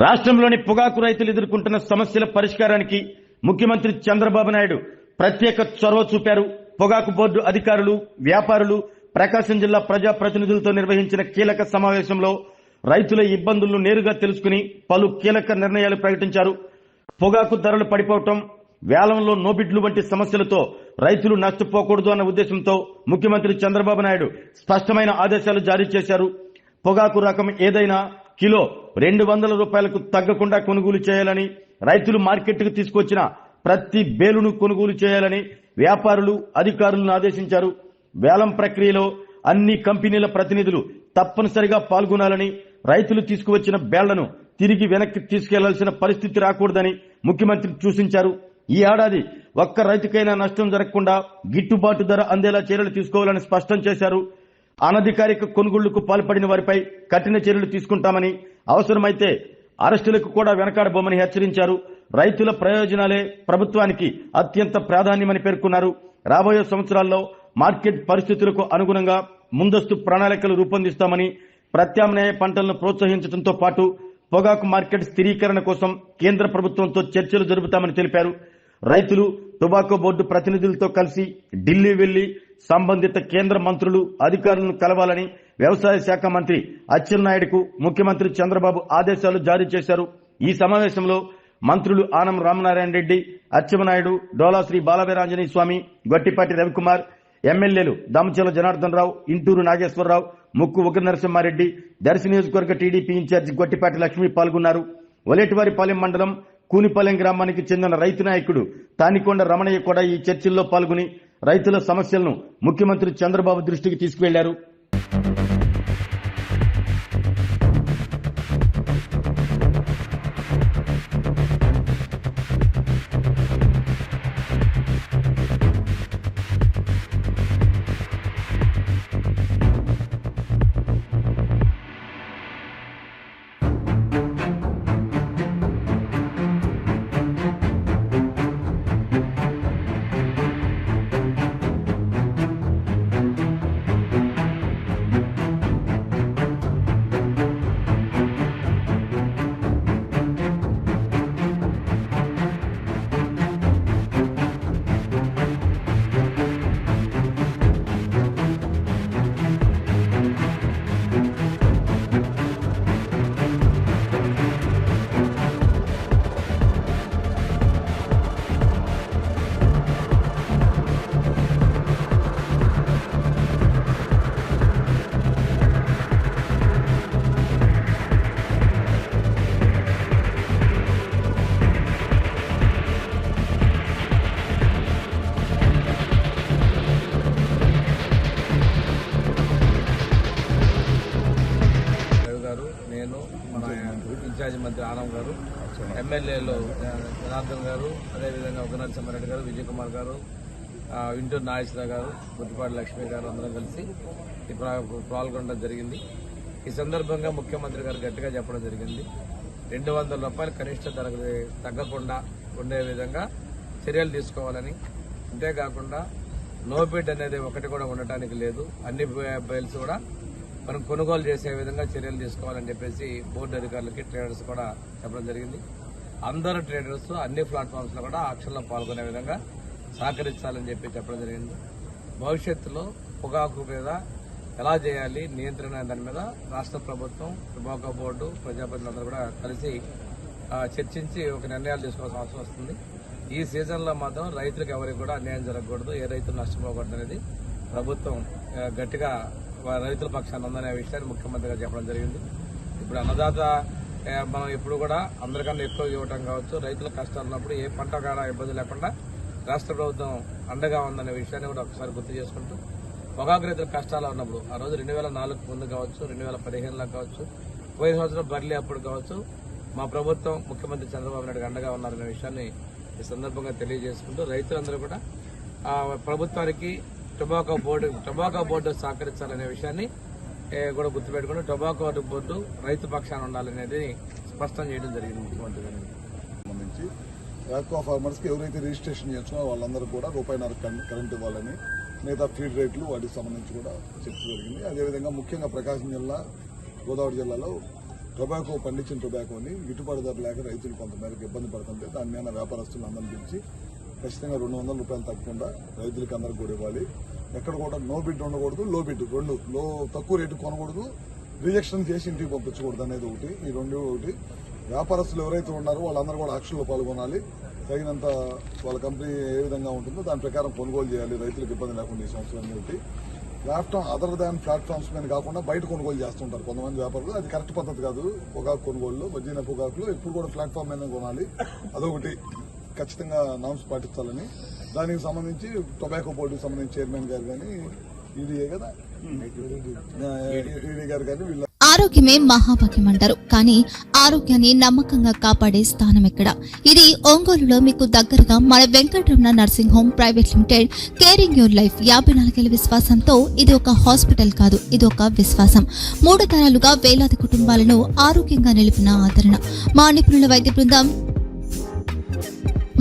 రాష్ట్రంలోని పొగాకు రైతులు ఎదుర్కొంటున్న సమస్యల పరిష్కారానికి ముఖ్యమంత్రి చంద్రబాబు నాయుడు ప్రత్యేక చొరవ చూపారు. పొగాకు బోర్డు అధికారులు, వ్యాపారులు ప్రకాశం జిల్లా ప్రజా ప్రతినిధులతో నిర్వహించిన కీలక సమావేశంలో రైతుల ఇబ్బందులను నేరుగా తెలుసుకుని పలు కీలక నిర్ణయాలు ప్రకటించారు. పొగాకు ధరలు పడిపోవటం, వేలంలో నోబిడ్లు వంటి సమస్యలతో రైతులు నష్టపోకూడదు అన్న ఉద్దేశంతో ముఖ్యమంత్రి చంద్రబాబు నాయుడు స్పష్టమైన ఆదేశాలు జారీ చేశారు. పొగాకు రకం ఏదైనా కిలో 200 రూపాయలకు తగ్గకుండా కొనుగోలు చేయాలని, రైతులు మార్కెట్కు తీసుకొచ్చిన ప్రతి బేలును కొనుగోలు చేయాలని వ్యాపారులు, అధికారులను ఆదేశించారు. వేలం ప్రక్రియలో అన్ని కంపెనీల ప్రతినిధులు తప్పనిసరిగా పాల్గొనాలని, రైతులు తీసుకువచ్చిన బేళ్లను తిరిగి వెనక్కి తీసుకెళ్లాల్సిన పరిస్థితి రాకూడదని ముఖ్యమంత్రి సూచించారు. ఈ ఏడాది ఒక్క రైతుకైనా నష్టం జరగకుండా గిట్టుబాటు ధర అందేలా చర్యలు తీసుకోవాలని స్పష్టం చేశారు. అనధికారిక కొనుగోళ్లకు పాల్పడిన వారిపై కఠిన చర్యలు తీసుకుంటామని, అవసరమైతే అరెస్టులకు కూడా వెనకాడబోమని హెచ్చరించారు. రైతుల ప్రయోజనాలే ప్రభుత్వానికి అత్యంత ప్రాధాన్యమని పేర్కొన్నారు. రాబోయే సంవత్సరాల్లో మార్కెట్ పరిస్థితులకు అనుగుణంగా ముందస్తు ప్రణాళికలు రూపొందిస్తామని, ప్రత్యామ్నాయ పంటలను ప్రోత్సహించడంతో పాటు పొగాకు మార్కెట్ స్థిరీకరణ కోసం కేంద్ర ప్రభుత్వంతో చర్చలు జరుపుతామని తెలిపారు. రైతులు టొబాకో బోర్డు ప్రతినిధులతో కలిసి ఢిల్లీ వెళ్లి సంబంధిత కేంద్ర మంత్రులు, అధికారులను కలవాలని వ్యవసాయ శాఖ మంత్రి అచ్చెన్నాయుడుకు ముఖ్యమంత్రి చంద్రబాబు ఆదేశాలు జారీ చేశారు. ఈ సమావేశంలో మంత్రులు ఆనం రామనారాయణ రెడ్డి, అచ్చెన్నాయుడు, డోలాశ్రీ బాలవీరాంజనేయ స్వామి, గొట్టిపాటి రవికుమార్, ఎమ్మెల్యేలు దామచర్ల జనార్దన్ రావు, ఇంటూరు నాగేశ్వరరావు, ముక్కు ఉగ్ర నరసింహారెడ్డి, దర్శి నియోజకవర్గ టీడీపీ ఇన్ఛార్జి గొట్టిపాటి లక్ష్మి పాల్గొన్నారు. ఒలేటివారిపాలెం మండలం కూనిపాలెం గ్రామానికి చెందిన రైతు నాయకుడు తానికొండ రమణయ్య కూడా ఈ చర్చల్లో పాల్గొని రైతుల సమస్యలను ముఖ్యమంత్రి చంద్రబాబు దృష్టికి తీసుకువెళ్లారు. ఇన్ఛార్జి మంత్రి ఆనం గారు, ఎమ్మెల్యేలు జనార్దన్ గారు, అదేవిధంగా ఉగ్ర నరసింహారెడ్డి గారు, విజయ్ కుమార్ గారు, ఇంటూరు నాగేశ్వరరావు గారు, గుట్టిపాటి లక్ష్మి గారు అందరం కలిసి పాల్గొనడం జరిగింది. ఈ సందర్భంగా ముఖ్యమంత్రి గారు గట్టిగా చెప్పడం జరిగింది. 200 రూపాయలు కనిష్ట ధరకు తగ్గకుండా ఉండే విధంగా చర్యలు తీసుకోవాలని, అంతేకాకుండా నోబిడ్ అనేది ఒకటి కూడా ఉండటానికి లేదు, అన్ని బైల్స్ కూడా మనం కొనుగోలు చేసే విధంగా చర్యలు తీసుకోవాలని చెప్పేసి బోర్డు అధికారులకి, ట్రేడర్స్ కూడా చెప్పడం జరిగింది. అందరూ ట్రేడర్స్ అన్ని ప్లాట్ఫామ్స్ లో కూడా ఆక్షన్లో పాల్గొనే విధంగా సహకరించాలని చెప్పడం జరిగింది. భవిష్యత్తులో పొగాకు మీద ఎలా చేయాలి నియంత్రణ దాని మీద రాష్ట్ర ప్రభుత్వం, టొబాకో బోర్డు, ప్రజాప్రతినిధులందరూ కూడా కలిసి చర్చించి ఒక నిర్ణయాలు తీసుకోవాల్సిన అవసరం వస్తుంది. ఈ సీజన్లో మాత్రం రైతులకు ఎవరికి కూడా అన్యాయం జరగకూడదు, ఏ రైతులు నష్టపోకూడదు అనేది ప్రభుత్వం గట్టిగా రైతుల పక్షాన్ని ఉందనే విషయాన్ని ముఖ్యమంత్రి గారు చెప్పడం జరిగింది. ఇప్పుడు అన్నదాత మనం ఎప్పుడు కూడా అందరికన్నా ఎక్కువ ఇవ్వటం కావచ్చు, రైతుల కష్టాలు ఉన్నప్పుడు ఏ పంట కూడా ఇబ్బంది లేకుండా రాష్ట్ర ప్రభుత్వం అండగా ఉందనే విషయాన్ని కూడా ఒకసారి గుర్తు చేసుకుంటూ, పొగాకు రైతుల కష్టాలు ఉన్నప్పుడు ఆ రోజు 2004 ముందు కావచ్చు, 2015లో కావచ్చు, పోయిన సంవత్సరం బర్లీ అప్పుడు కావచ్చు, మా ప్రభుత్వం ముఖ్యమంత్రి చంద్రబాబు నాయుడు అండగా ఉన్నారనే విషయాన్ని ఈ సందర్భంగా తెలియజేసుకుంటూ, రైతులందరూ కూడా ప్రభుత్వానికి టొబాకో బోర్డు సహకరించాలనే విషయాన్ని కూడా గుర్తుపెట్టుకుని టొబాకో బోర్డు రైతు పక్షాన ఉండాలనేది స్పష్టం చేయడం జరిగింది ముఖ్యమంత్రి గారు. సంబంధించి ఆక్వా ఫార్మర్స్ కి ఎవరైతే రిజిస్ట్రేషన్ చేస్తున్నారో వాళ్ళందరూ కూడా ₹1.5 కరెంట్ ఇవ్వాలని, మిగతా ఫీడ్ రేట్లు వాటికి సంబంధించి కూడా చర్చ జరిగింది. అదేవిధంగా ముఖ్యంగా ప్రకాశం జిల్లా, గోదావరి జిల్లాలో టొబాకో పండించిన టొబాకోని గిట్టుబాటు ధర లేక రైతులు కొంతమేరకు ఇబ్బంది పడుతుంటే దాని మీద వ్యాపారస్తులను అందరిని పిలిచి ఖచ్చితంగా 200 రూపాయలు తగ్గకుండా రైతులకి అందరికి కూడా ఇవ్వాలి. ఎక్కడ కూడా నో బిడ్ ఉండకూడదు, లో బిడ్ రెండు, లో తక్కువ రేటు కొనకూడదు, రిజెక్షన్ చేసి ఇంటికి పంపించకూడదు అనేది ఒకటి. ఈ రెండు ఒకటి. వ్యాపారస్తులు ఎవరైతే ఉన్నారో వాళ్ళందరూ కూడా ఆక్షన్లో పాల్గొనాలి. తగినంత వాళ్ళ కంపెనీ ఏ విధంగా ఉంటుందో దాని ప్రకారం కొనుగోలు చేయాలి, రైతులకు ఇబ్బంది లేకుండా ఈ సంవత్సరం అనేది. ప్లాట్ఫామ్ అదర్ దాన్ ప్లాట్ఫామ్స్ మీద కాకుండా బయట కొనుగోలు చేస్తుంటారు కొంతమంది వ్యాపారులు. అది కరెక్ట్ పద్ధతి కాదు. పొగాకు కొనుగోలు వజ్జీన పొగాకులు ఎప్పుడు కూడా ప్లాట్ఫామ్ మీద కొనాలి. అదొకటి ఖచ్చితంగా నామ్స్ పాటించాలని. దానికి సంబంధించి టొబాకో బోర్డుకి సంబంధించి చైర్మన్ గారు కానీ ఈడీ గారు కానీ వీళ్ళ ఆరోగ్యమే మహాభాగ్యం అంటారు, కానీ ఆరోగ్యాన్ని నమ్మకంగా కాపాడే స్థానం ఎక్కడ? ఇది ఒంగోలులో మీకు దగ్గరగా మన Venkataramana nursing home private limited. Caring your life 54 ఏళ్ల విశ్వాసంతో ఇది ఒక హాస్పిటల్ కాదు, ఇది ఒక విశ్వాసం. 3 తరాలుగా వేలాది కుటుంబాలను ఆరోగ్యంగా నిలిపిన ఆదరణ. మా నిపుణుల వైద్య బృందం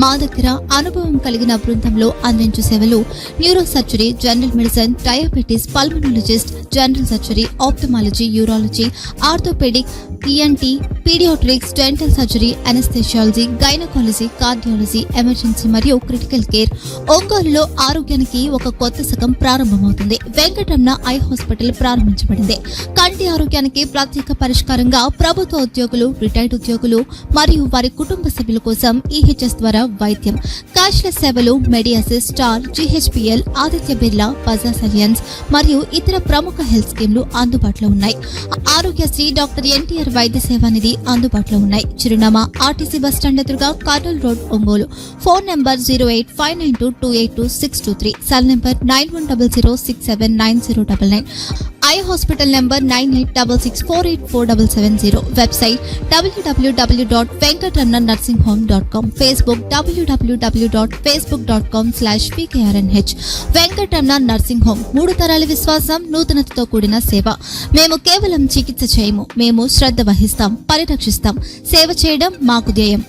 మా దగ్గర అనుభవం కలిగిన బృందంలో అందించే సేవలు neuro surgery, general medicine, diabetes, pulmonologist, general surgery, ophthalmology, urology, orthopaedic, ENT, paediatrics, dental surgery, anaesthesiology, gynaecology, cardiology, emergency మరియు క్రిటికల్ కేర్. ఒంగోలులో ఆరోగ్యానికి ఒక కొత్త శకం ప్రారంభమవుతుంది. వెంకటరమణ ఐ హాస్పిటల్ ప్రారంభించబడింది. కంటి ఆరోగ్యానికి ప్రత్యేక పరిష్కారంగా ప్రభుత్వ ఉద్యోగులు, రిటైర్డ్ ఉద్యోగులు మరియు వారి కుటుంబ సభ్యుల కోసం ఈహెచ్ఎస్ ద్వారా వైద్యం, క్యాష్లెస్ సేవలు, మెడియాసిస్, స్టార్, జీహెచ్పీఎల్, ఆదిత్య బిర్లా, బజాజ్ అలియన్స్ మరియు ఇతర ప్రముఖ హెల్త్ స్కీమ్లు అందుబాటులో ఉన్నాయి. ఆరోగ్యశ్రీ, డాక్టర్ ఎన్టీఆర్ వైద్య సేవానిధి అందుబాటులో ఉన్నాయి. చిరునామా ఆర్టీసీ బస్టాండ్ ఎదురుగా, Kurnool road, Ongole. Phone number 08592282623, cell number 9100679099. Eye hospital number 9866484770. Website www.venkatramanarsinghome.com. Facebook www.facebook.com/pkrnh. Venkataramana nursing home, 3 తరాల విశ్వాసం, నూతనతతో కూడిన సేవ. మేము కేవలం చికిత్స చేయము, మేము శ్రద్ధ వహిస్తాం, పరిరక్షిస్తాం. సేవ చేయడం మాకు ధ్యేయం.